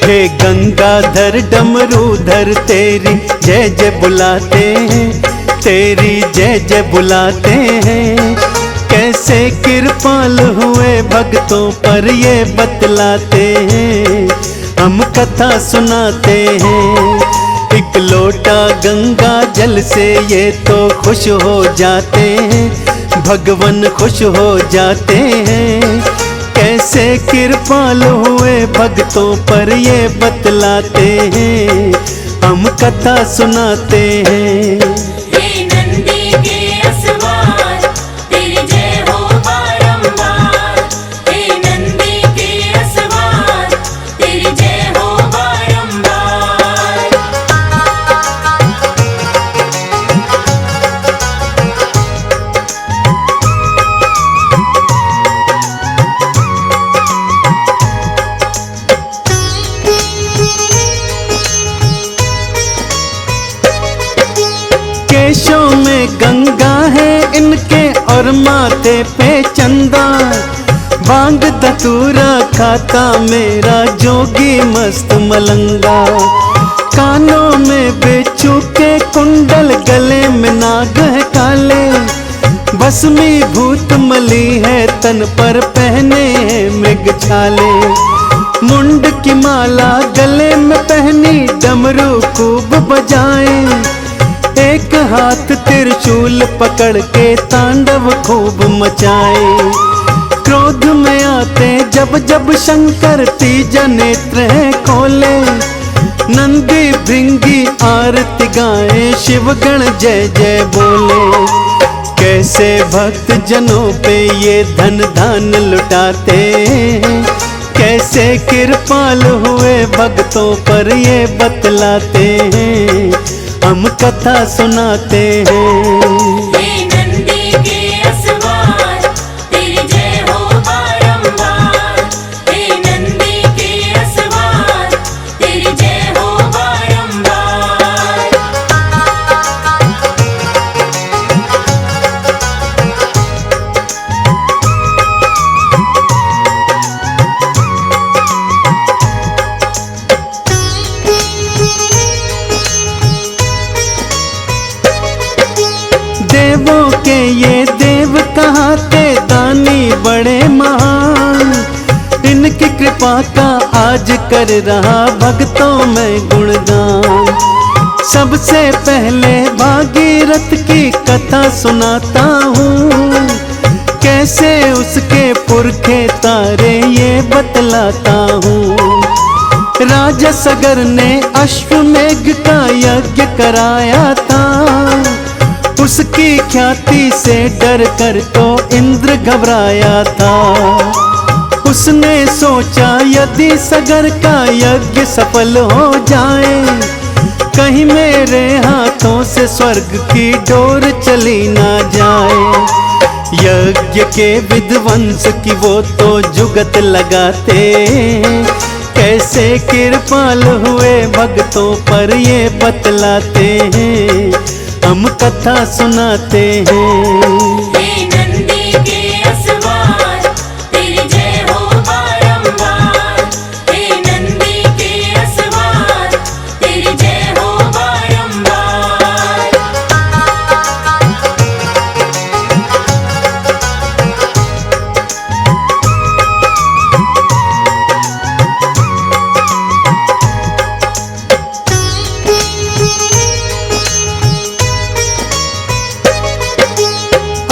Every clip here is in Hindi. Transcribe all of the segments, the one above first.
हे गंगाधर डमरूधर तेरी जय जय बुलाते हैं, तेरी जय जय बुलाते हैं। कैसे कृपाल हुए भक्तों पर ये बतलाते हैं, हम कथा सुनाते हैं। एक लोटा गंगा जल से ये तो खुश हो जाते हैं, भगवान खुश हो जाते हैं। कैसे कृपाल हुए भक्तों पर ये बतलाते हैं, हम कथा सुनाते हैं। हे नंदी के असवार तेरी जय हो बारंबार, हे नंदी के असवार तेरी जय हो बारंबार। केशों में गंगा है इनके और माथे पे चंदा, भांग धतूरा खाता मेरा जोगी मस्त मलंगा। कानों में बेचू के कुंडल, गले में नाग है काले, भस्मी भूत मली है तन पर पहने हैं मृग छाले। मुंड की माला गले में पहनी, डमरू खूब बजाए, एक हाथ त्रिशूल पकड़ के तांडव खूब मचाए। क्रोध में आते जब जब शंकर तीजा नेत्र है खोले, नंदी भृंगी आरती गाए, शिवगण जय जय बोले। कैसे भक्त जनों पे ये धन धान लुटाते, कैसे कृपाल हुए भक्तों पर ये बतलाते हैं, हम कथा सुनाते हैं। हे नंदी के असवार तेरी जय हो बारंबार, हे नंदी के असवार तेरी जय हो बारंबार। देवों के ये देव कहाते, दानी बड़े महान, इनकी कृपा का आज कर रहा भक्तों में गुणगान। सबसे पहले भागीरथ की कथा सुनाता हूँ, कैसे उसके पुरखे तारे ये बतलाता हूँ। राजा सगर ने अश्वमेघ का यज्ञ कराया था, उसकी ख्याति से डर कर तो इंद्र घबराया था। उसने सोचा यदि सगर का यज्ञ सफल हो जाए, कहीं मेरे हाथों से स्वर्ग की डोर चली ना जाए। यज्ञ के विध्वंस की वो तो जुगत लगाते, कैसे कृपाल हुए भक्तों पर ये बतलाते हैं, हम कथा सुनाते हैं। हे नंदी के असवार तेरी जय हो बारंबार, हे नंदी के असवार तेरी जय हो बारंबार।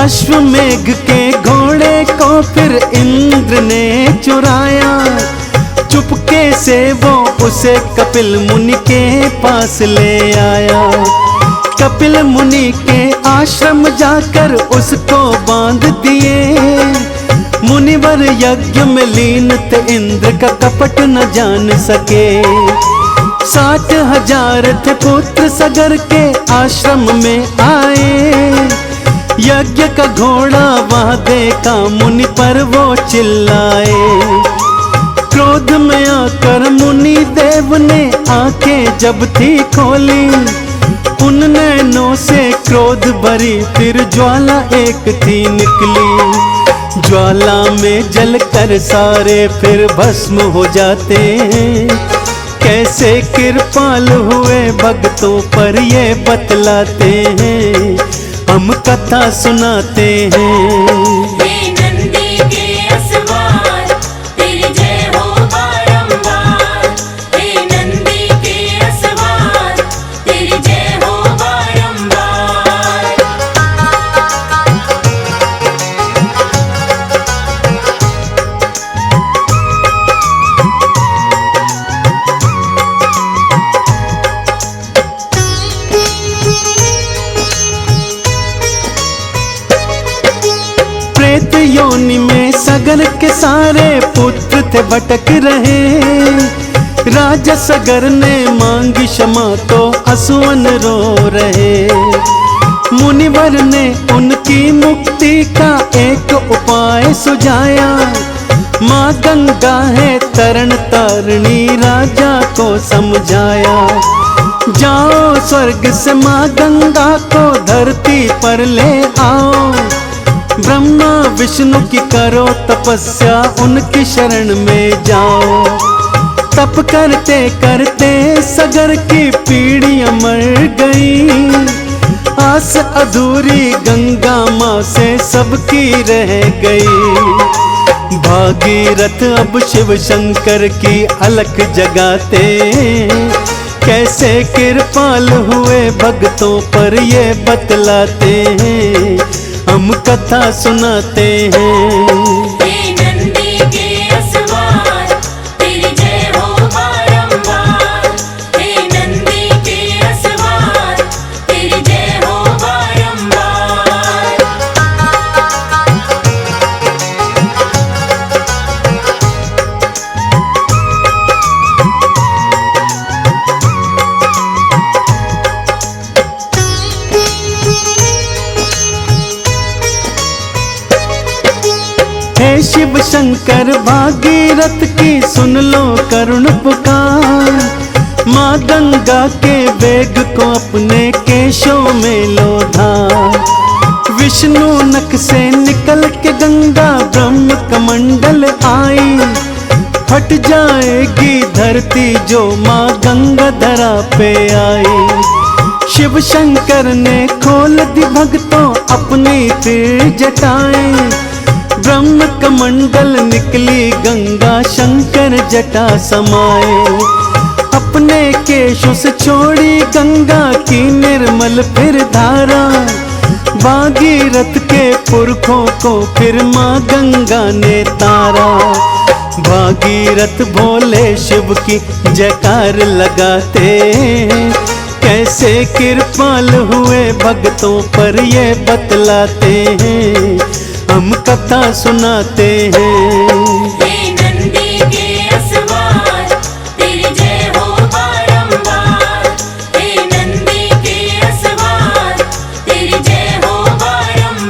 अश्वमेघ के घोड़े को फिर इंद्र ने चुराया, चुपके से वो उसे कपिल मुनि के पास ले आया। कपिल मुनि के आश्रम जाकर उसको बांध दिए, मुनिवर यज्ञ में लीन थे, इंद्र का कपट न जान सके। 60,000 थे पुत्र सगर के आश्रम में आए, यज्ञ का घोड़ा वहाँ देखा मुनि पर वो चिल्लाए। क्रोध में आकर मुनि देव ने आंखें जब थी खोली, उन नैनों से क्रोध भरी फिर ज्वाला एक थी निकली। ज्वाला में जलकर सारे फिर भस्म हो जाते हैं, कैसे कृपाल हुए भक्तों पर ये बतलाते हैं, हम कथा सुनाते हैं। हे नंदी के असवार तेरी जय हो बारंबार। हे नंदी के असवार तेरी जय हो बारंबार। प्रेत योनि में सगर के सारे पुत्र थे भटक रहे। राजा सगर ने मांगी क्षमा तो असुवन रो रहे। मुनिवर ने उनकी मुक्ति का एक उपाय सुझाया। माँ गंगा है तरण तारणी राजा को समझाया। जाओ स्वर्ग से माँ गंगा को धरती पर ले आओ। ब्रह्मा विष्णु की करो तपस्या उनकी शरण में जाओ। तप करते करते सगर की पीढ़ियां मर गई। आस अधूरी गंगा माँ से सबकी रह गई। भागीरथ अब शिव शंकर की अलख जगाते। कैसे कृपाल हुए भक्तों पर ये बतलाते हैं, हम कथा सुनाते हैं। हे नंदी के असवार तेरी जय हो बारंबार। हे नंदी के असवार तेरी जय हो बारंबार। हे शिव शंकर भागीरथ की सुन लो करुण पुकार। माँ गंगा के वेग को अपने केशों में लो धार। विष्णु नख से निकल के गंगा ब्रह्म कमंडल आई। फट जाएगी धरती जो माँ गंगा धरा पे आई। शिव शंकर ने खोल दी भक्तों अपनी फिर जटाएं। ब्रह्म कमंडल निकली गंगा शंकर जटा समाए। अपने केशों से छोड़ी गंगा की निर्मल फिर धारा। भागीरथ के पुरखों को फिर माँ गंगा ने तारा। भागीरथ भोले शिव की जयकार लगाते। कैसे कृपाल हुए भक्तों पर ये बतलाते हैं, हम कथा सुनाते हैं। हे नंदी के असवार तेरी जय हो बारंबार। हे नंदी के असवार तेरी जय हो बारंबार।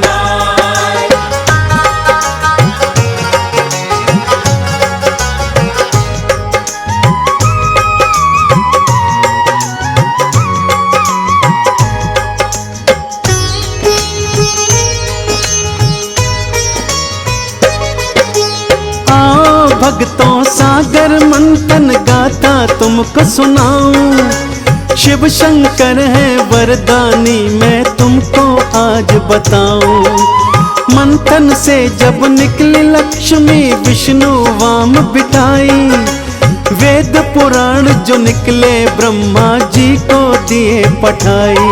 भक्तों सागर मंथन गाथा तुमको सुनाऊं। शिव शंकर है वरदानी मैं तुमको आज बताऊं। मंथन से जब निकली लक्ष्मी विष्णु वाम बिठाई। वेद पुराण जो निकले ब्रह्मा जी को दिए पठाई।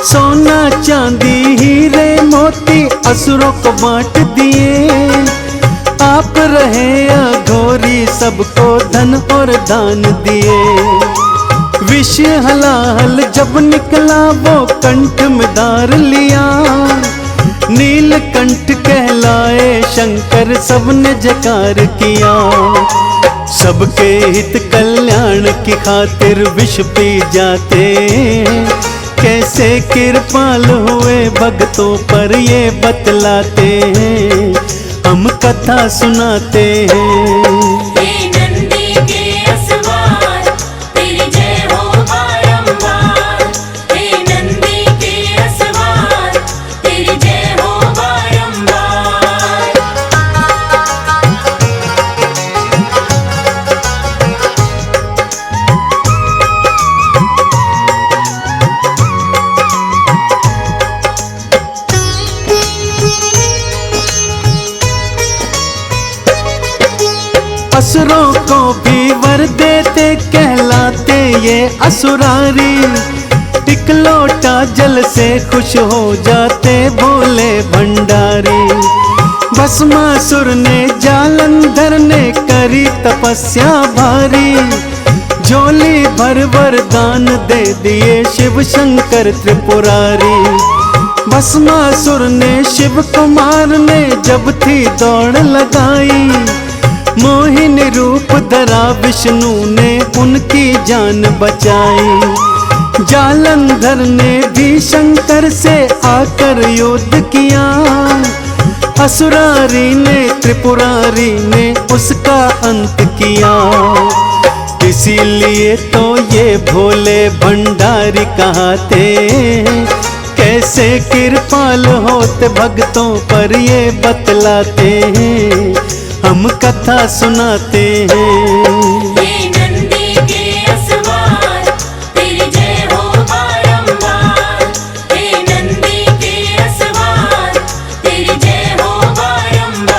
सोना चांदी हीरे मोती असुरों को बांट दिए। आप रहे अघोरी सबको धन और दान दिए। विष हलाहल जब निकला वो कंठ में धार लिया। नीलकंठ कहलाए शंकर सबने जयकार किया। सबके हित कल्याण की खातिर विष पी जाते। कैसे कृपाल हुए भक्तों पर ये बतलाते हैं, हम कथा सुनाते हैं। हे नंदी के असवार तेरी जय हो बारंबार। हे नंदी के असवार तेरी जय हो बारंबार। असुरों को भी वर देते, कहलाते ये असुरारी। एक लोटा जल से खुश हो जाते भोले भंडारी। भस्मासुर ने जालंधर ने करी तपस्या भारी, झोली भर वरदान दे दिए शिव शंकर त्रिपुरारी। भस्मासुर ने शिव कुमार ने जब थी दौड़ लगाई, मोहिनी रूप धरा विष्णु ने उनकी जान बचाई। जालंधर ने भी शंकर से आकर युद्ध किया, असुरारी ने त्रिपुरारी ने उसका अंत किया। इसीलिए तो ये भोले भंडारी कहाते, कैसे कृपाल होते भक्तों पर ये बतलाते हैं, हम कथा सुनाते हैं। हे नंदी के असवार, तेरी जय हो बारंबार। हे नंदी के असवार, तेरी जय हो बारंबार।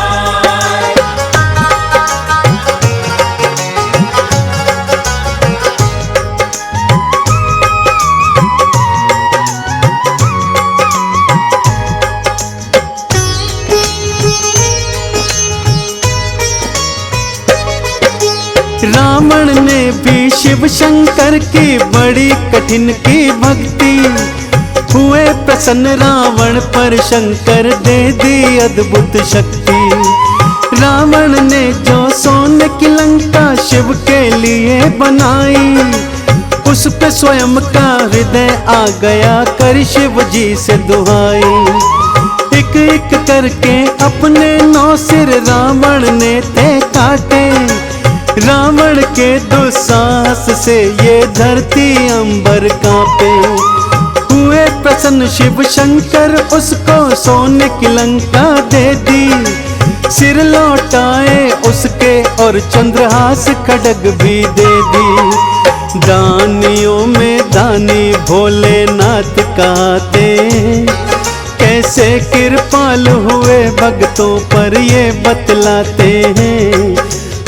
रावण ने भी शिव शंकर की बड़ी कठिन की भक्ति, हुए प्रसन्न रावण पर शंकर दे दी अद्भुत शक्ति। रावण ने जो सोने की लंका शिव के लिए बनाई, उस पे स्वयं का हृदय आ गया कर शिव जी से दुहाई। एक एक करके अपने 9 सिर रावण ने ते काटे, रावण के दुस्साहस से ये धरती अंबर कांपे। हुए प्रसन्न शिव शंकर उसको सोने की लंका दे दी, सिर लौटाए उसके और चंद्रहास खड्ग भी दे दी। दानियों में दानी भोलेनाथ कहते, कैसे कृपाल हुए भक्तों पर ये बतलाते हैं,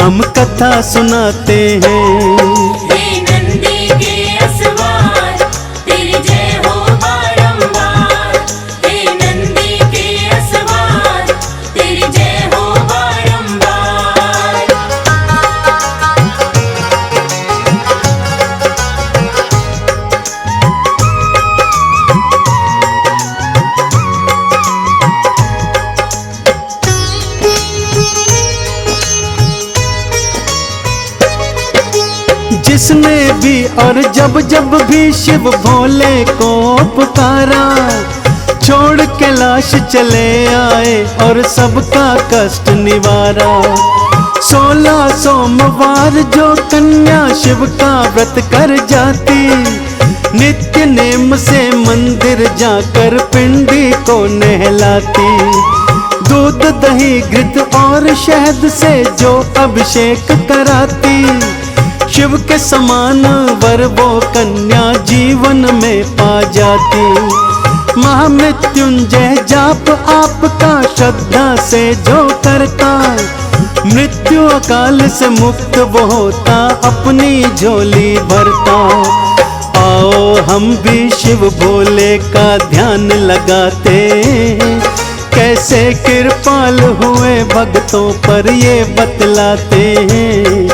हम कथा सुनाते हैं। हे नंदी के असवार, तेरी जय हो बारंबार। हे नंदी के असवार, तेरी जय हो बारंबार। जिसने भी और जब जब भी शिव भोले को पुकारा, छोड़ के लाश चले आए और सबका कष्ट निवारा। 16 सोमवार जो कन्या शिव का व्रत कर जाती, नित्य नेम से मंदिर जाकर पिंडी को नहलाती। दूध दही घृत और शहद से जो अभिषेक कराती, शिव के समान वर वो कन्या जीवन में पा जाती। महामृत्युंजय जाप आपका श्रद्धा से जो करता, मृत्यु अकाल से मुक्त वो होता अपनी झोली भरता। आओ हम भी शिव भोले का ध्यान लगाते, कैसे कृपाल हुए भक्तों पर ये बतलाते हैं,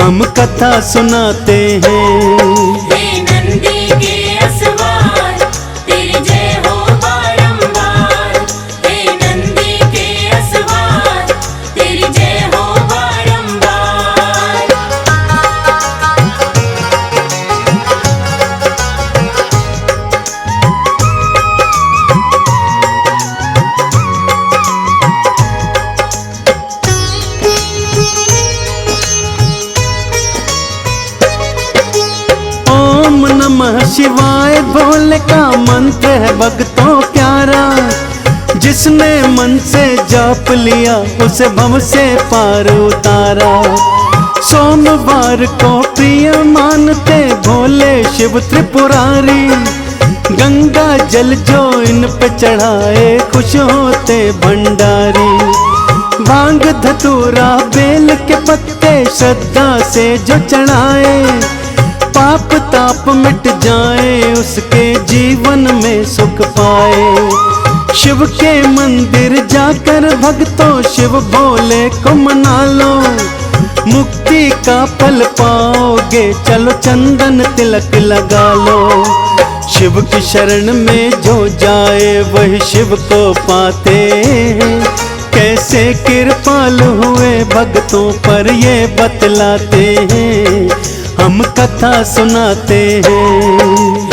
हम कथा सुनाते हैं। हे नंदी के असवार, तेरी जय हो बारंबार। हे नंदी के असवार, तेरी जय हो बारंबार। ओम नमः शिवाय भोले का मंत्र है भक्तों प्यारा, जिसने मन से जाप लिया उसे भव से पार उतारा। सोमवार को प्रिय मानते भोले शिव त्रिपुरारी, गंगा जल जो इन पे चढ़ाए खुश होते भंडारी। भांग धतूरा बेल के पत्ते श्रद्धा से जो चढ़ाए, पाप ताप मिट जाए, उसके जीवन में सुख पाए। शिव के मंदिर जाकर भक्तों शिव भोले को मना लो, मुक्ति का फल पाओगे, चलो चंदन तिलक लगा लो। शिव की शरण में जो जाए वही शिव को पाते हैं, कैसे कृपालु हुए भक्तों पर ये बतलाते हैं, हम कथा सुनाते हैं।